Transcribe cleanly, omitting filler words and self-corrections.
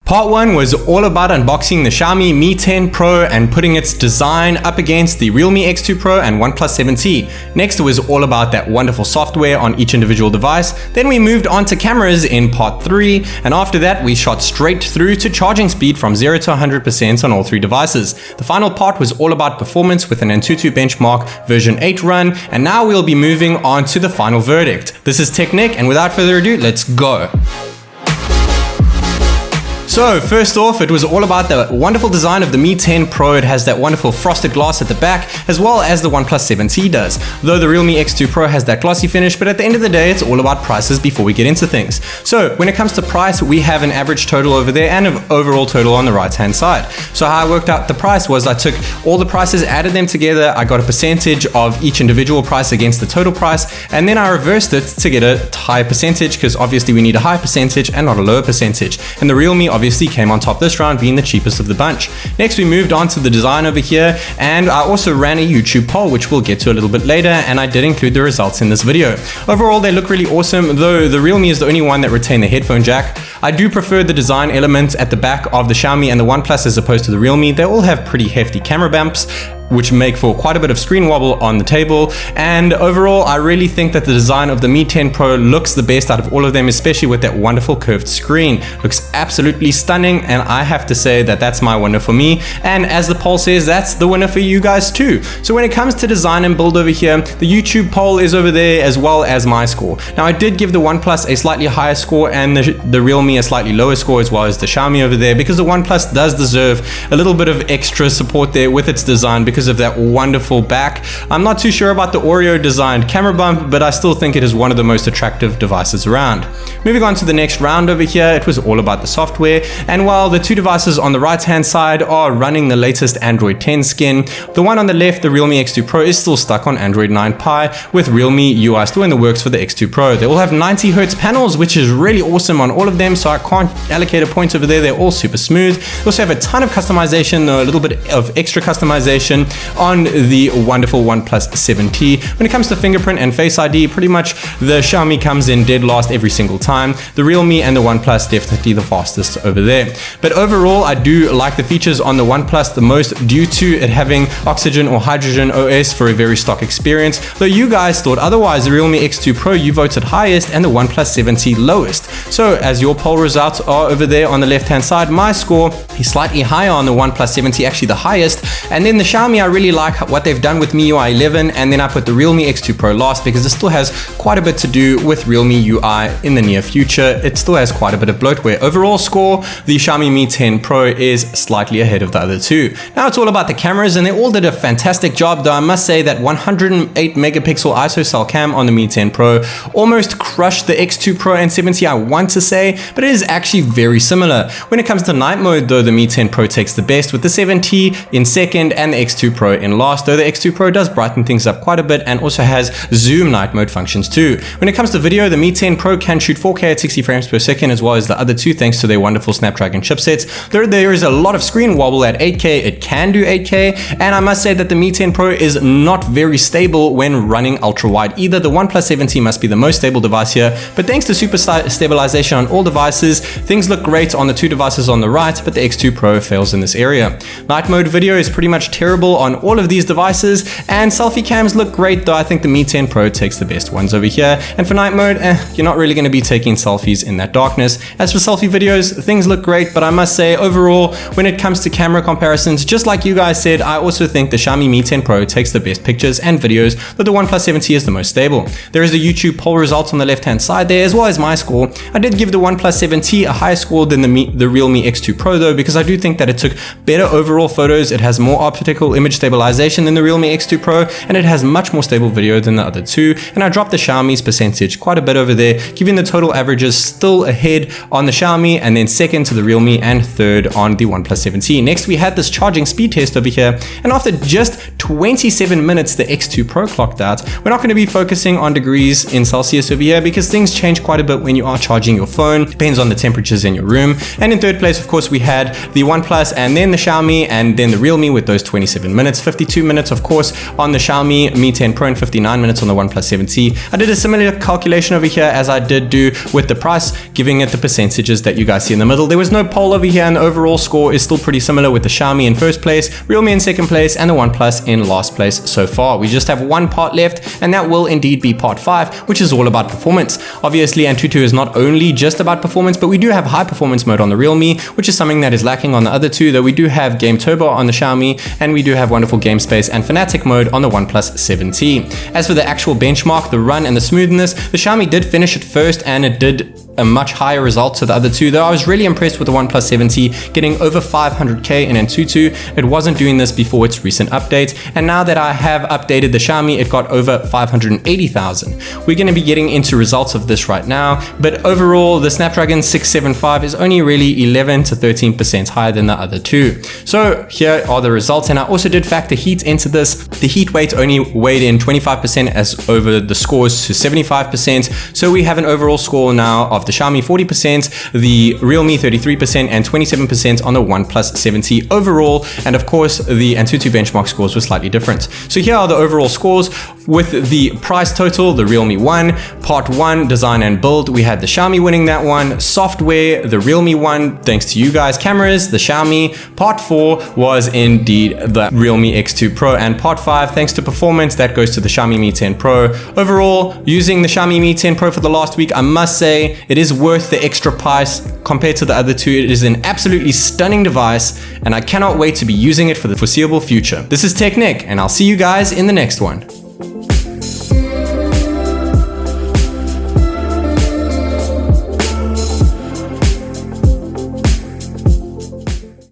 Part 1 was all about unboxing the Xiaomi Mi 10 Pro and putting its design up against the Realme X2 Pro and OnePlus 7T. Next, it was all about that wonderful software on each individual device. Then we moved on to cameras in part 3, and after that we shot straight through to charging speed from 0 to 100% on all 3 devices. The final part was all about performance with an Antutu benchmark version 8 run, and now we'll be moving on to the final verdict. This is TechNick, and without further ado, let's go. So first off, it was all about the wonderful design of the Mi 10 Pro. It has that wonderful frosted glass at the back, as well as the OnePlus 7T does. Though the Realme X2 Pro has that glossy finish, but at the end of the day, it's all about prices before we get into things. So when it comes to price, we have an average total over there and an overall total on the right-hand side. So how I worked out the price was I took all the prices, added them together, I got a percentage of each individual price against the total price, and then I reversed it to get a higher percentage, because obviously we need a higher percentage and not a lower percentage. And the Realme obviously came on top this round, being the cheapest of the bunch. Next, we moved on to the design over here, and I also ran a YouTube poll, which we'll get to a little bit later, and I did include the results in this video. Overall, they look really awesome, though the Realme is the only one that retained the headphone jack. I do prefer the design elements at the back of the Xiaomi and the OnePlus as opposed to the Realme. They all have pretty hefty camera bumps, which make for quite a bit of screen wobble on the table. And overall, I really think that the design of the Mi 10 Pro looks the best out of all of them, especially with that wonderful curved screen. Looks absolutely stunning, and I have to say that that's my winner for me. And as the poll says, that's the winner for you guys too. So when it comes to design and build over here, the YouTube poll is over there as well as my score. Now, I did give the OnePlus a slightly higher score and the Realme a slightly lower score, as well as the Xiaomi over there, because the OnePlus does deserve a little bit of extra support there with its design because of that wonderful back. I'm not too sure about the Oreo designed camera bump, but I still think it is one of the most attractive devices around. Moving on to the next round over here, it was all about the software, and while the 2 devices on the right hand side are running the latest Android 10 skin, the one on the left, the Realme X2 Pro, is still stuck on Android 9 Pie, with Realme UI still in the works for the X2 Pro. They all have 90Hz panels, which is really awesome on all of them, so I can't allocate a point over there. They're all super smooth. They also have a ton of customization, though a little bit of extra customization on the wonderful OnePlus 7T. When it comes to fingerprint and Face ID, pretty much the Xiaomi comes in dead last every single time. The Realme and the OnePlus definitely the fastest over there. But overall, I do like the features on the OnePlus the most, due to it having Oxygen or Hydrogen OS for a very stock experience. Though you guys thought otherwise, the Realme X2 Pro you voted highest and the OnePlus 7T lowest. So as your poll results are over there on the left hand side, my score is slightly higher on the OnePlus 7T, actually the highest. And then the Xiaomi, I really like what they've done with MIUI 11, and then I put the Realme X2 Pro last because it still has quite a bit to do with Realme UI in the near future. It still has quite a bit of bloatware. Overall score, the Xiaomi Mi 10 Pro is slightly ahead of the other 2. Now it's all about the cameras, and they all did a fantastic job, though I must say that 108 megapixel ISO cell cam on the Mi 10 Pro almost crushed the X2 Pro and 7T, I want to say, but it is actually very similar. When it comes to night mode, though, the Mi 10 Pro takes the best, with the 7T in second and the X2 Pro in last, though the X2 Pro does brighten things up quite a bit and also has zoom night mode functions too. When it comes to video, the Mi 10 Pro can shoot 4K at 60 frames per second, as well as the other 2 thanks to their wonderful Snapdragon chipsets. Though there is a lot of screen wobble at 8K, it can do 8K, and I must say that the Mi 10 Pro is not very stable when running ultra wide either. The OnePlus 7T must be the most stable device here, but thanks to super stabilization on all devices, things look great on the 2 devices on the right, but the X2 Pro fails in this area. Night mode video is pretty much terrible on all of these devices, and selfie cams look great, though I think the Mi 10 Pro takes the best ones over here. And for night mode, you're not really going to be taking selfies in that darkness. As for selfie videos, things look great, but I must say overall, when it comes to camera comparisons, just like you guys said, I also think the Xiaomi Mi 10 Pro takes the best pictures and videos, but the OnePlus 7T is the most stable. There is the YouTube poll results on the left hand side there, as well as my score. I did give the OnePlus 7T a higher score than the Realme X2 Pro, though, because I do think that it took better overall photos. It has more optical image stabilization than the Realme X2 Pro, and it has much more stable video than the other 2. And I dropped the Xiaomi's percentage quite a bit over there, giving the total averages still ahead on the Xiaomi, and then second to the Realme, and third on the OnePlus 7T. Next, we had this charging speed test over here, and after just 27 minutes, the X2 Pro clocked out. We're not going to be focusing on degrees in Celsius over here because things change quite a bit when you are charging your phone. Depends on the temperatures in your room. And in third place, of course, we had the OnePlus, and then the Xiaomi, and then the Realme with those 27 57 minutes, 52 minutes of course on the Xiaomi Mi 10 Pro, and 59 minutes on the OnePlus 7T. I did a similar calculation over here as I did do with the price, giving it the percentages that you guys see in the middle. There was no poll over here, and the overall score is still pretty similar, with the Xiaomi in first place, Realme in second place, and the OnePlus in last place so far. We just have one part left, and that will indeed be part 5, which is all about performance. Obviously, Antutu is not only just about performance, but we do have high performance mode on the Realme, which is something that is lacking on the other two, though we do have Game Turbo on the Xiaomi, and we do have wonderful game space and Fanatic mode on the OnePlus 7T. As for the actual benchmark, the run and the smoothness, the Xiaomi did finish it first, and it did a much higher result to the other two, though I was really impressed with the OnePlus 7T getting over 500k in Antutu. It wasn't doing this before its recent update, and now that I have updated the Xiaomi, it got over 580,000. We're going to be getting into results of this right now, but overall the Snapdragon 675 is only really 11 to 13% higher than the other two. So here are the results, and I also did factor heat into this. The heat weight only weighed in 25% as over the scores to 75%, so we have an overall score now of the Xiaomi 40%, the Realme 33%, and 27% on the OnePlus 7T overall, and of course the Antutu benchmark scores were slightly different. So here are the overall scores. With the price total, the Realme won. Part 1, design and build, we had the Xiaomi winning that one. Software, the Realme won, thanks to you guys. Cameras, the Xiaomi. Part 4 was indeed the Realme X2 Pro, and part 5, thanks to performance, that goes to the Xiaomi Mi 10 Pro. Overall, using the Xiaomi Mi 10 Pro for the last week, I must say it is worth the extra price compared to the other two. It is an absolutely stunning device, and I cannot wait to be using it for the foreseeable future. This is TechNick, and I'll see you guys in the next one.